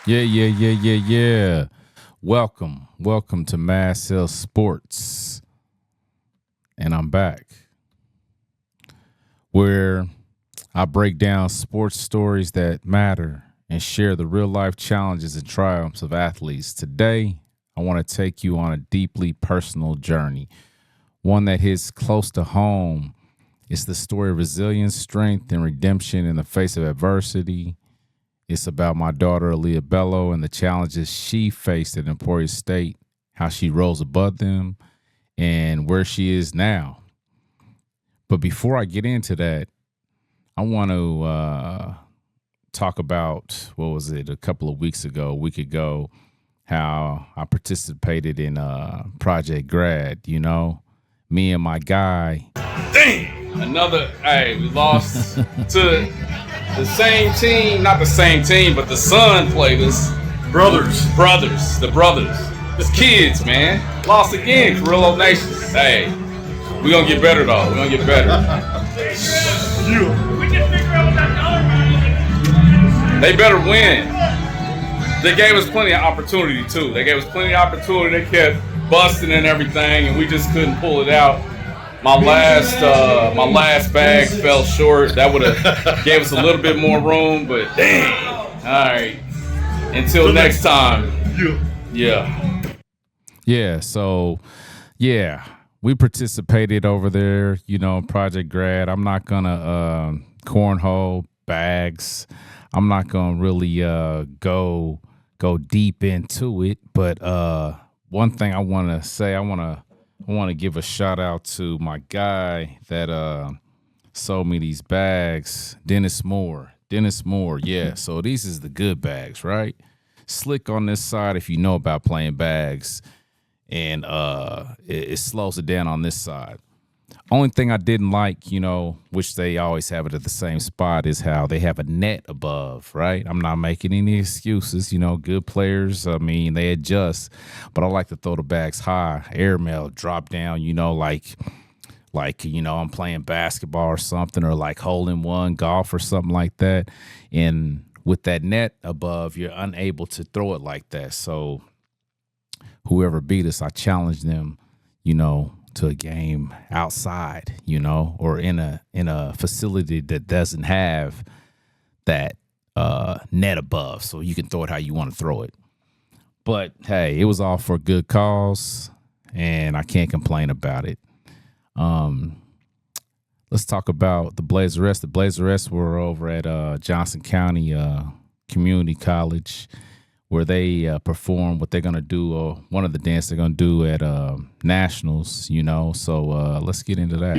Yeah. Welcome to MADCELL Sports. And I'm back. Where I break down sports stories that matter and share the real life challenges and triumphs of athletes. Today, I want to take you on a deeply personal journey, one that hits close to home. It's the story of resilience, strength, and redemption in the face of adversity. It's about my daughter, Aaliyah Bello, and the challenges she faced at Emporia State, how she rose above them, and where she is now. But before I get into that, I want to talk about, what was it, a week ago, how I participated in Project Grad, me and my guy. Dang! We lost to the same team, not the same team, but the son played us. The brothers. It's kids, man. Lost again, Carrillo Nation. Hey, we gonna get better though. We gonna get better. They better win. They gave us plenty of opportunity too. They kept busting and everything, and we just couldn't pull it out. My last bag fell short. That would have gave us a little bit more room, but dang. All right. Until next time. Yeah. So, we participated over there, Project Grad. I'm not gonna cornhole bags. I'm not gonna really go deep into it. But one thing I want to say, I want to give a shout out to my guy that sold me these bags, Dennis Moore. Yeah. So these is the good bags, right? Slick on this side if you know about playing bags, and it slows it down on this side. Only thing I didn't like, which they always have it at the same spot, is how they have a net above, right? I'm not making any excuses. Good players, they adjust. But I like to throw the bags high, airmail, drop down, like I'm playing basketball or something, or like holding one, golf or something like that. And with that net above, you're unable to throw it like that. So whoever beat us, I challenged them, to a game outside, or in a facility that doesn't have that net above, so you can throw it how you want to throw it. But hey, it was all for a good cause, and I can't complain about it. Let's talk about the Blazerettes. The Blazerettes were over at Johnson County Community College, where they perform what they're going to do, one of the dances they're going to do at Nationals, So let's get into that.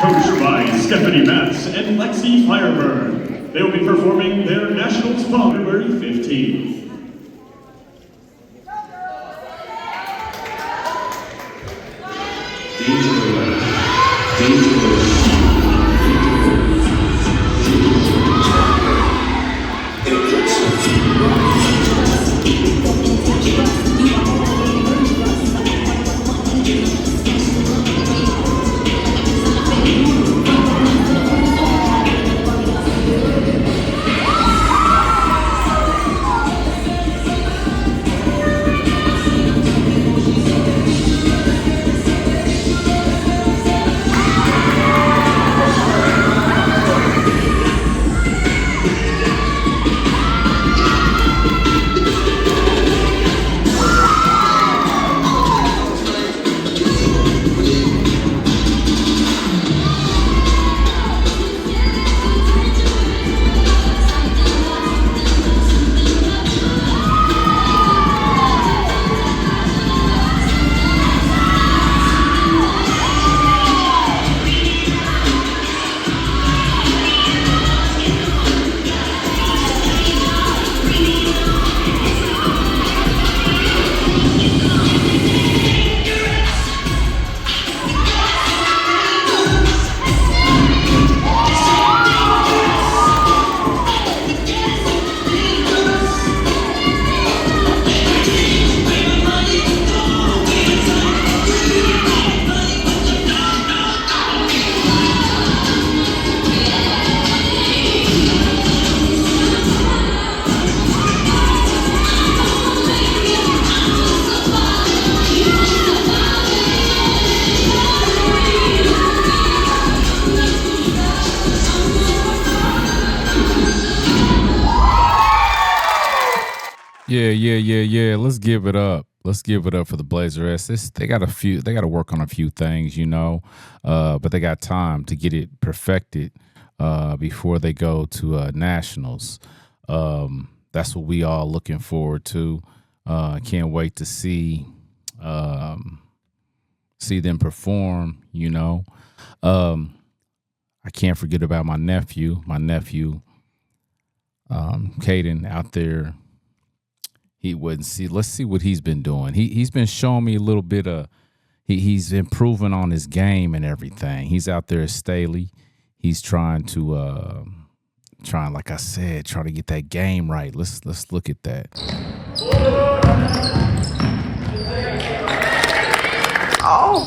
Coached by Stephanie Matz and Lexi Fireburn, they will be performing their Nationals on February 15th. Yeah. Let's give it up. Let's give it up for the Blazerettes. They got to work on a few things, but they got time to get it perfected before they go to nationals. That's what we all looking forward to. Can't wait to see them perform. I can't forget about my nephew. Caden out there. Let's see what he's been doing. He's been showing me a little bit of he's improving on his game and everything. He's out there at Staley. He's trying, like I said, try to get that game right. Let's look at that. Oh.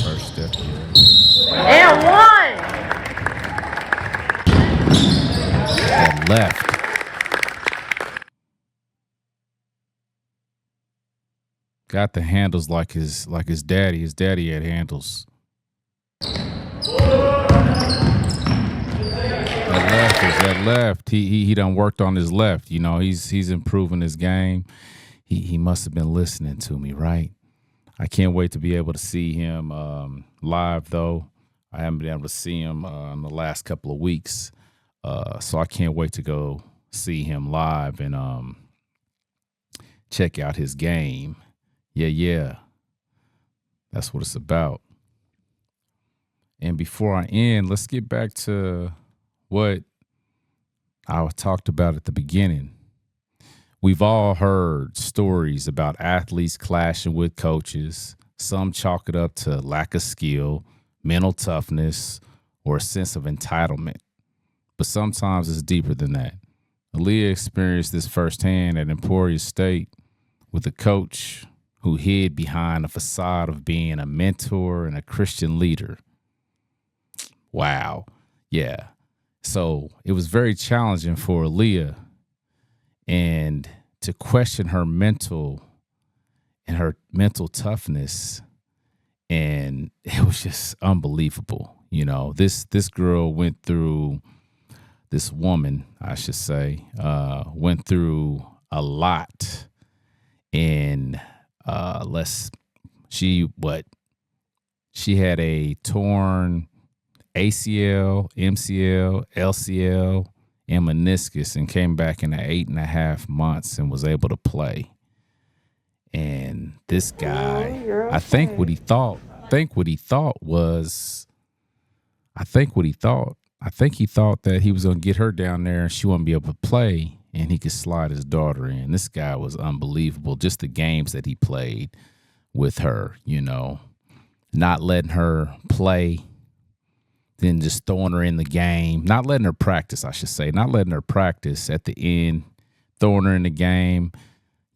First step here. And one. That left. Got the handles like his daddy. His daddy had handles. That left. He done worked on his left. He's improving his game. He must have been listening to me, right? I can't wait to be able to see him live, though. I haven't been able to see him in the last couple of weeks. So I can't wait to go see him live and check out his game. Yeah. That's what it's about. And before I end, let's get back to what I talked about at the beginning. We've all heard stories about athletes clashing with coaches. Some chalk it up to lack of skill, mental toughness, or a sense of entitlement. But sometimes it's deeper than that. Aaliyah experienced this firsthand at Emporia State with a coach who hid behind a facade of being a mentor and a Christian leader. Wow. Yeah. So it was very challenging for Aaliyah and to question her mental toughness. And it was just unbelievable. This girl went through, this woman, I should say, went through a lot. And she had a torn ACL, MCL, LCL, and meniscus, and came back in 8.5 months and was able to play. And this guy, I think what he thought that he was going to get her down there and she wouldn't be able to play and he could slide his daughter in. This guy was unbelievable. Just the games that he played with her, not letting her play, then just throwing her in the game, not letting her practice, I should say, not letting her practice at the end, throwing her in the game,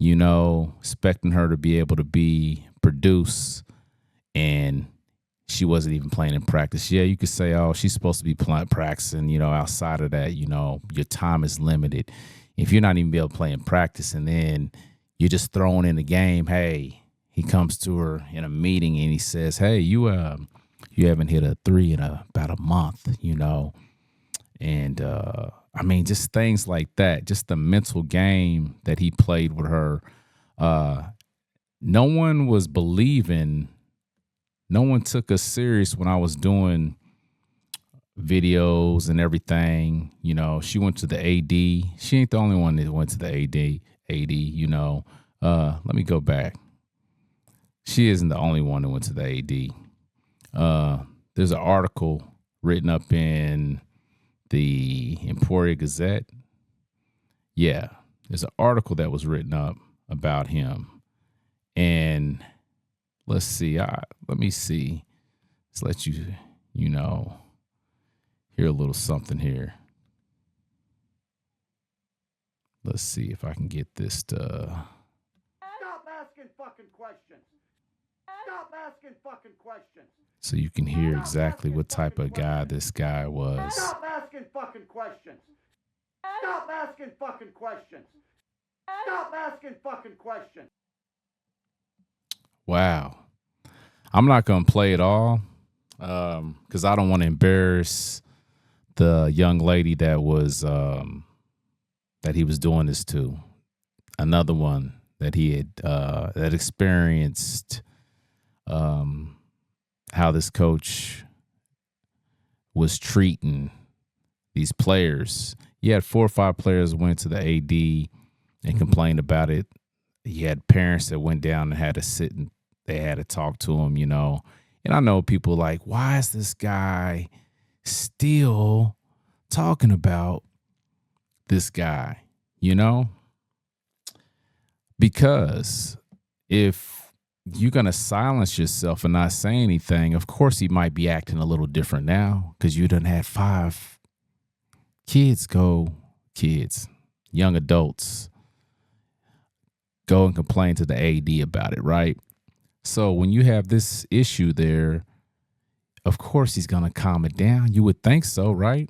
expecting her to be able to produce, and she wasn't even playing in practice. Yeah, you could say, oh, she's supposed to be practicing, outside of that, your time is limited. If you're not even be able to play in practice and then you're just throwing in the game, hey, he comes to her in a meeting and he says, hey, you haven't hit a 3 in about a month, And, just things like that, just the mental game that he played with her. No one was believing, no one took us serious when I was doing videos and everything. She went to the AD. She ain't the only one that went to the AD, let me go back. She isn't the only one that went to the AD. There's an article written up in the Emporia Gazette. Yeah, there's an article that was written up about him. And let's see. Let me see. Let's let you, hear a little something here. Let's see if I can get this to. Stop asking fucking questions. Stop asking fucking questions. So you can hear exactly what type of guy this guy was. Stop asking fucking questions. Stop asking fucking questions. Stop asking fucking questions. Wow. I'm not going to play it all because I don't want to embarrass the young lady that was that he was doing this to. Another one that he had that experienced how this coach was treating these players. He had 4 or 5 players went to the AD and complained about it. He had parents that went down and had to sit and they had to talk to him, you know. And I know people like, why is this guy still talking about this guy, you know? Because if you're going to silence yourself and not say anything, of course he might be acting a little different now because you done had 5 young adults go and complain to the AD about it, right? So when you have this issue there, of course he's gonna calm it down. You would think so, right?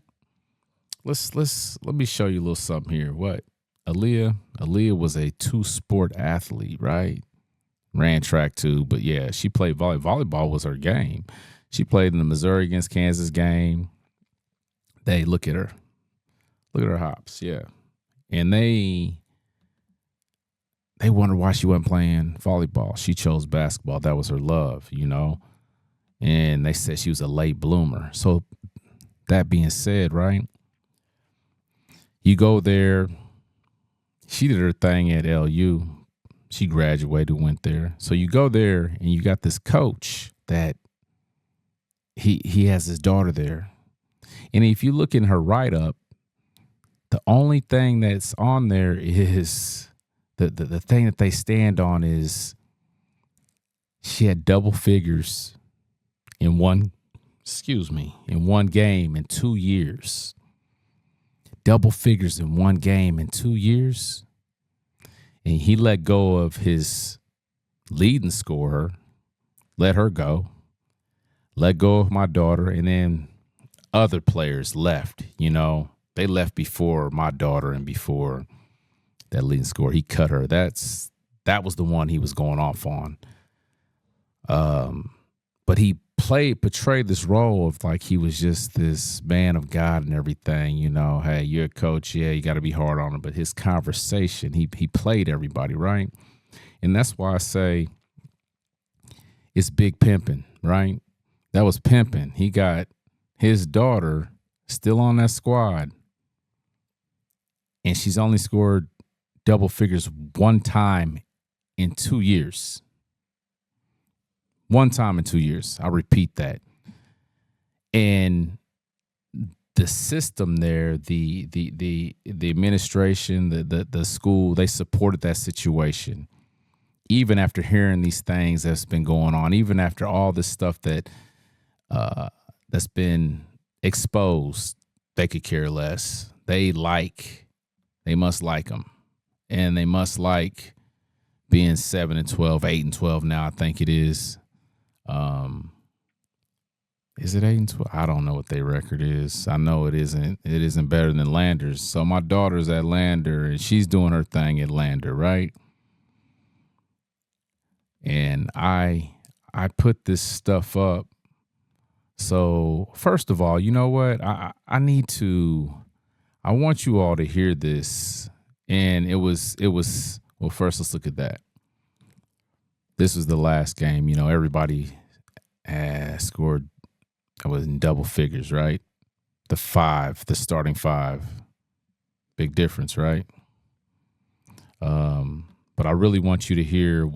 Let me show you a little something here. What? Aaliyah was a 2-sport athlete, right? Ran track too, but yeah, she played volleyball. Volleyball was her game. She played in the Missouri against Kansas game. Look at her hops, yeah. And they wondered why she wasn't playing volleyball. She chose basketball. That was her love, you know. And they said she was a late bloomer. So that being said, right, you go there. She did her thing at LU. She graduated, went there. So you go there and you got this coach that he has his daughter there. And if you look in her write-up, the only thing that's on there is the thing that they stand on is she had double figures in one game in 2 years. Double figures in one game in 2 years. And he let go of his leading scorer, let her go, let go of my daughter, and then other players left, you know. They left before my daughter and before that leading scorer. He cut her. That was the one he was going off on. But he portrayed this role of like he was just this man of God and everything, you know. Hey, you're a coach, yeah, you got to be hard on him. But his conversation, he played everybody, right? And that's why I say it's big pimping, right? That was pimping. He got his daughter still on that squad, and she's only scored double figures one time in 2 years. One time in 2 years. I'll repeat that. And the system there, the administration, the school, they supported that situation. Even after hearing these things that's been going on, even after all this stuff that's been exposed, they could care less. They must like them. And they must like being 7-12, 8-12 now, I think it is. Is it 8-12? I don't know what their record is. I know it isn't better than Lander's. So my daughter's at Lander and she's doing her thing at Lander, right? And I put this stuff up. So first of all, you know what? I want you all to hear this. And it was well, first let's look at that. This was the last game. You know, everybody scored. I was in double figures, right? The starting 5. Big difference, right? But I really want you to hear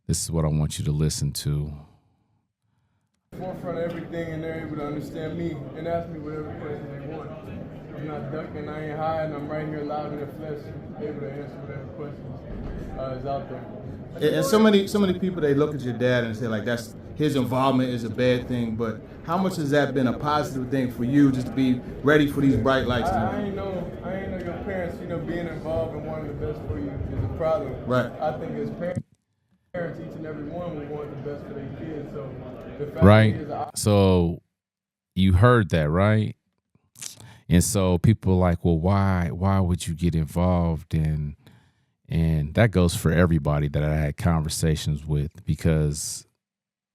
this is what I want you to listen to. Forefront of everything, and they're able to understand me and ask me whatever question they want. I'm not ducking, I ain't hiding, I'm right here loud in the flesh, able to answer whatever questions is out there. And so many people, they look at your dad and say like that's his involvement is a bad thing, but how much has that been a positive thing for you just to be ready for these bright lights? I ain't know your parents, being involved in wanting the best for you is a problem. Right. I think as parents, each and every one will want the best for their kids. So the fact Right. is, So you heard that, right? And so people are like, well, why would you get involved in? And that goes for everybody that I had conversations with, because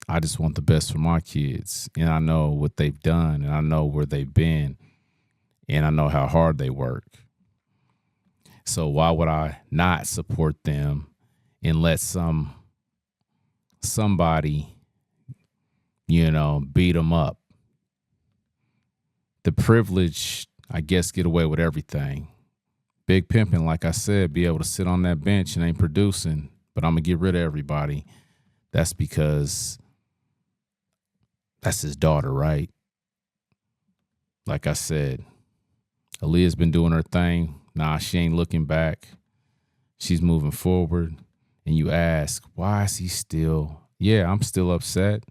I just want the best for my kids. And I know what they've done, and I know where they've been, and I know how hard they work. So why would I not support them and let somebody, beat them up? The privilege, I guess, get away with everything. Big pimping, like I said, be able to sit on that bench and ain't producing, but I'm going to get rid of everybody. That's because that's his daughter, right? Like I said, Aaliyah's been doing her thing. Nah, she ain't looking back. She's moving forward. And you ask, why is he still? Yeah, I'm still upset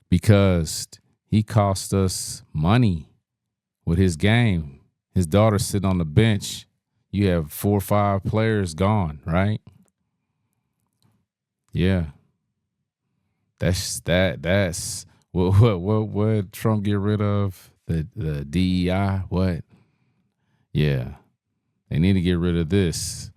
because he cost us money with his game. His daughter's sitting on the bench. You have 4 or 5 players gone, right? Yeah. That's what Trump get rid of? The DEI? What? Yeah. They need to get rid of this.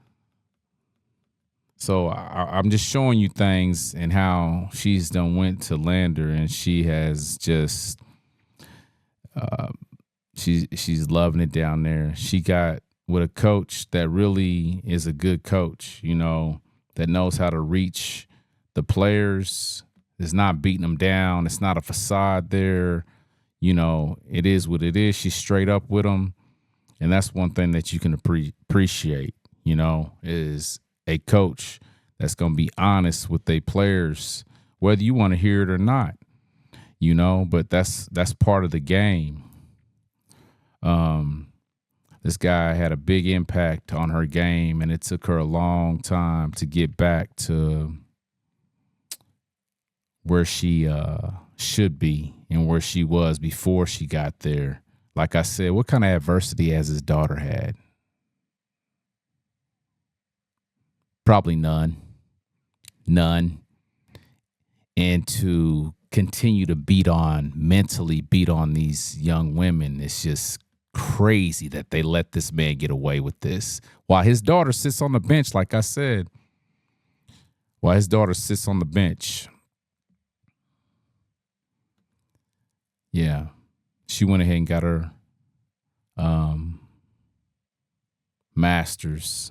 So I'm just showing you things and how she's done went to Lander, and she has just she's loving it down there. She got with a coach that really is a good coach, that knows how to reach the players. It's not beating them down. It's not a facade there. It is what it is. She's straight up with them. And that's one thing that you can appreciate, is a coach that's going to be honest with their players, whether you want to hear it or not, but that's part of the game. This guy had a big impact on her game, and it took her a long time to get back to where she should be and where she was before she got there. Like I said, what kind of adversity has his daughter had? Probably none. And to continue to mentally beat on these young women, it's just crazy that they let this man get away with this. While his daughter sits on the bench, like I said, Yeah. She went ahead and got her master's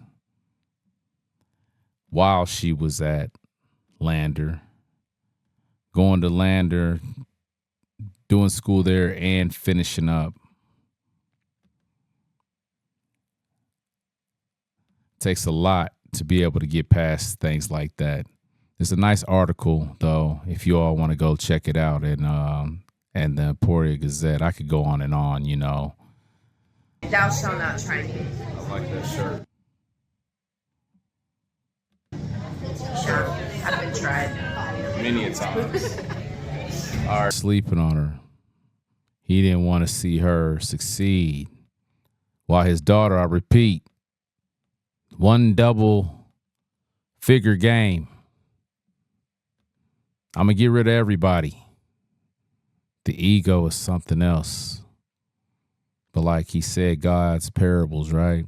while she was at Lander, going to Lander, doing school there, and finishing up. Takes a lot to be able to get past things like that. There's a nice article, though, if you all want to go check it out, and the Emporia Gazette. I could go on and on, Thou shalt not try me. I like that shirt. Sure, I've been tried. Many a times. Sleeping on her. He didn't want to see her succeed. While his daughter, I repeat, one double figure game. I'm going to get rid of everybody. The ego is something else. But like he said, God's parables, right?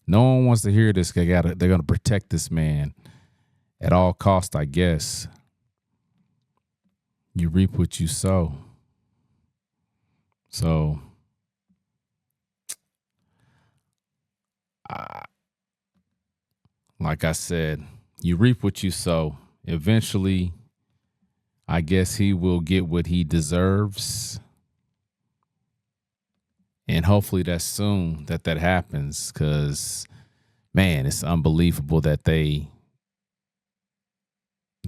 No one wants to hear this. They're going to protect this man at all costs, I guess. You reap what you sow. So, like I said, you reap what you sow. Eventually, I guess he will get what he deserves. And hopefully that's soon that happens, because, man, it's unbelievable that they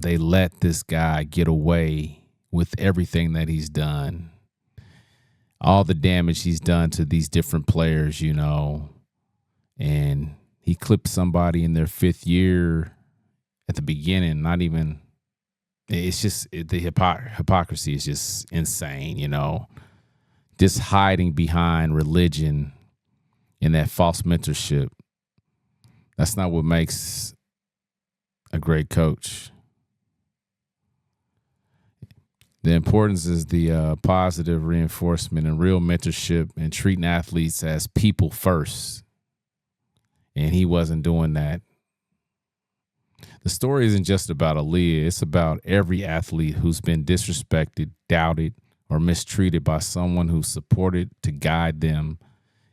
let this guy get away with everything that he's done. All the damage he's done to these different players, and he clipped somebody in their 5th year at the beginning, not even. It's just the hypocrisy is just insane, just hiding behind religion and that false mentorship. That's not what makes a great coach. The importance is the positive reinforcement and real mentorship and treating athletes as people first. And he wasn't doing that. The story isn't just about Aaliyah. It's about every athlete who's been disrespected, doubted, or mistreated by someone who supported to guide them.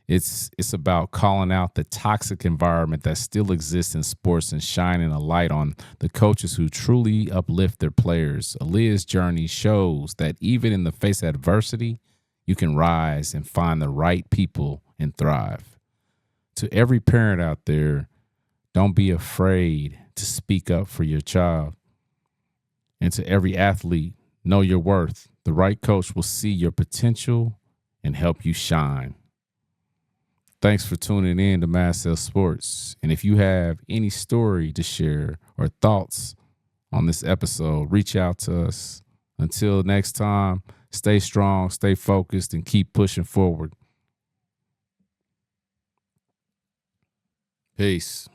It's about calling out the toxic environment that still exists in sports and shining a light on the coaches who truly uplift their players. Aaliyah's journey shows that even in the face of adversity, you can rise and find the right people and thrive. To every parent out there, don't be afraid to speak up for your child. And to every athlete, know your worth. The right coach will see your potential and help you shine. Thanks for tuning in to MADCELL Sports. And if you have any story to share or thoughts on this episode, reach out to us. Until next time, stay strong, stay focused, and keep pushing forward. Peace.